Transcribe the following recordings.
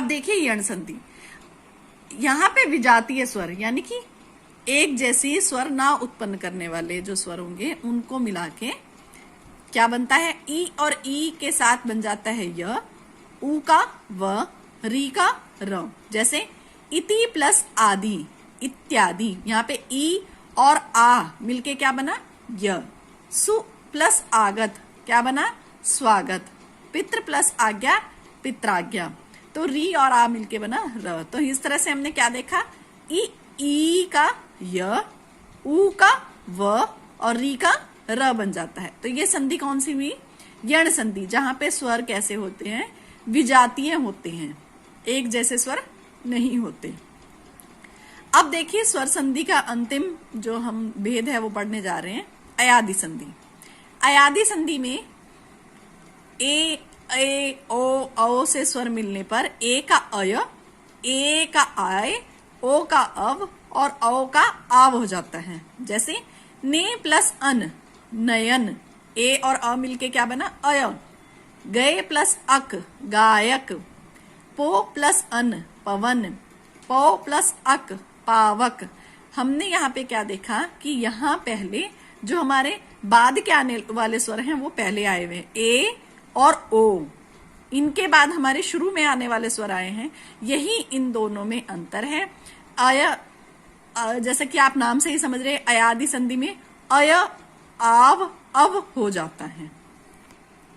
अब देखिए यण संधि, यहाँ पे विजातीय स्वर यानी कि एक जैसी स्वर ना उत्पन्न करने वाले जो स्वर होंगे उनको मिला के क्या बनता है, ई और ई के साथ बन जाता है य, ऊ का व, री का र। जैसे इति प्लस आदि, इत्यादि, यहाँ पे ई और आ मिलके क्या बना, य। सु प्लस आगत क्या बना, स्वागत। पितृ प्लस आज्ञा, पित्राज्ञा। तो री और आ मिलके बना र। तो इस तरह से हमने क्या देखा, ई का य, ऊ का व और री का र बन जाता है। तो ये संधि कौन सी हुई, यण संधि, जहां पे स्वर कैसे होते हैं, विजातीय होते हैं, एक जैसे स्वर नहीं होते। अब देखिए स्वर संधि का अंतिम जो हम भेद है वो पढ़ने जा रहे हैं, अयादि संधि। अयादि संधि में ए ओ से स्वर मिलने पर ए का अय, ए का आय, ओ का अव और औ का आव हो जाता है। जैसे ने प्लस अन, नयन, ए और अ मिलके क्या बना, अय। गए प्लस अक, गायक। पो प्लस अन, पवन। पौ प्लस अक, पावक। हमने यहाँ पे क्या देखा कि यहाँ पहले जो हमारे बाद के आने वाले स्वर हैं वो पहले आए हुए हैं, ए और ओ। इनके बाद हमारे शुरू में आने वाले स्वर आए हैं, यही इन दोनों में अंतर है। अय, जैसे कि आप नाम से ही समझ रहे, अयादि संधि में अय, आव, अव हो जाता है।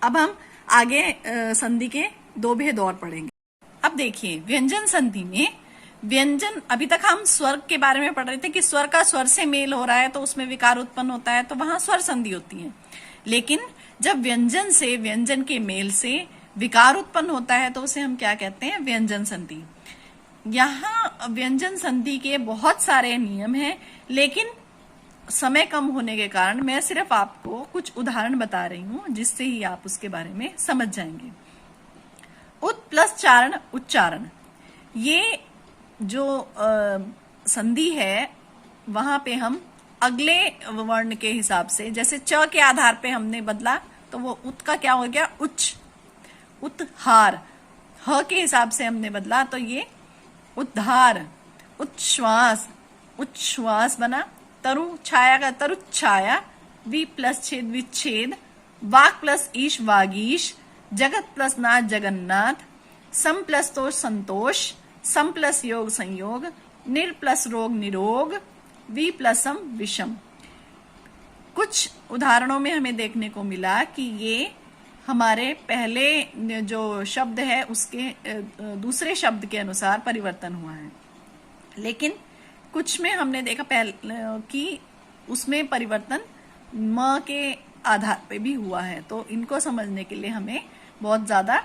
अब हम आगे संधि के दो भेद और पढ़ेंगे। अब देखिए व्यंजन संधि में, व्यंजन, अभी तक हम स्वर के बारे में पढ़ रहे थे कि स्वर का स्वर से मेल हो रहा है तो उसमें विकार उत्पन्न होता है, तो वहां स्वर संधि होती है। लेकिन जब व्यंजन से व्यंजन के मेल से विकार उत्पन्न होता है तो उसे हम क्या कहते हैं, व्यंजन संधि। यहाँ व्यंजन संधि के बहुत सारे नियम हैं, लेकिन समय कम होने के कारण मैं सिर्फ आपको कुछ उदाहरण बता रही हूं जिससे ही आप उसके बारे में समझ जाएंगे। उत प्लस चारण, उच्चारण, ये जो संधि है वहां पे हम अगले वर्ण के हिसाब से, जैसे च के आधार पे हमने बदला तो वो उत का क्या हो गया, उच्च, उत्हार। ह के हिसाब से हमने बदला तो ये उद्धार। उच्छ्वास, उच्छ्वास बना। तरु छाया का तरु छाया। वि प्लस छेद, विच्छेद। वाक प्लस ईश, वागीश। जगत प्लस नाथ, जगन्नाथ। सम प्लस तोष, संतोष। सम प्लस योग, संयोग। निर प्लस रोग, निरोग। वि प्लस सम, विषम। कुछ उदाहरणों में हमें देखने को मिला कि ये हमारे पहले जो शब्द है उसके दूसरे शब्द के अनुसार परिवर्तन हुआ है, लेकिन कुछ में हमने देखा पहले कि उसमें परिवर्तन म के आधार पे भी हुआ है। तो इनको समझने के लिए हमें बहुत ज्यादा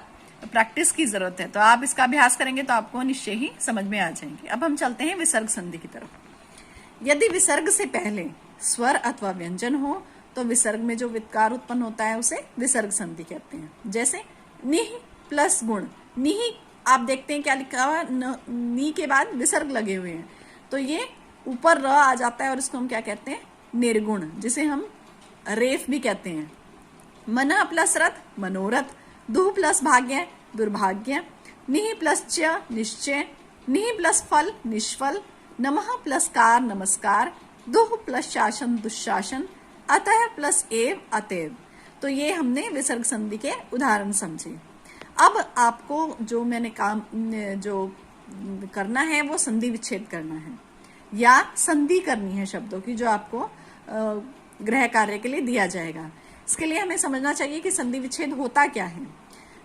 प्रैक्टिस की जरूरत है। तो आप इसका अभ्यास करेंगे तो आपको निश्चय ही समझ में आ जाएंगे। अब हम चलते हैं विसर्ग संधि की तरफ। यदि विसर्ग से पहले स्वर अथवा व्यंजन हो तो विसर्ग में जो विकार उत्पन्न होता है उसे विसर्ग संधि कहते हैं। जैसे निह प्लस गुण, निह आप देखते हैं क्या लिखा हुआ, नी के बाद विसर्ग लगे हुए हैं, तो ये ऊपर र आ जाता है और इसको हम क्या कहते हैं, निर्गुण, जिसे हम रेफ भी कहते हैं। मना प्लस रथ, मनोरथ। दुह प्लस भाग्य, दुर्भाग्य। निह प्लस च, निश्चय। निह प्लस फल, निष्फल। नमः प्लस कार, नमस्कार। दुह प्लस शासन, दुशासन। अतः प्लस एव, अतएव। तो ये हमने विसर्ग संधि के उदाहरण समझे। अब आपको जो मैंने काम जो करना है वो संधि विच्छेद करना है या संधि करनी है शब्दों की, जो आपको गृह कार्य के लिए दिया जाएगा। इसके लिए हमें समझना चाहिए कि संधि विच्छेद होता क्या है।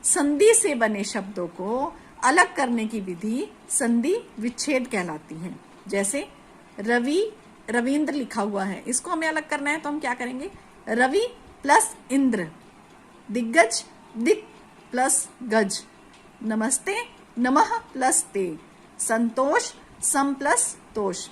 संधि से बने शब्दों को अलग करने की विधि संधि विच्छेद कहलाती है। जैसे रवि, रविंद्र लिखा हुआ है, इसको हमें अलग करना है तो हम क्या करेंगे, रवि प्लस इंद्र। दिग्गज, दिक प्लस गज। नमस्ते, नमः प्लस ते। संतोष, सम प्लस तोष।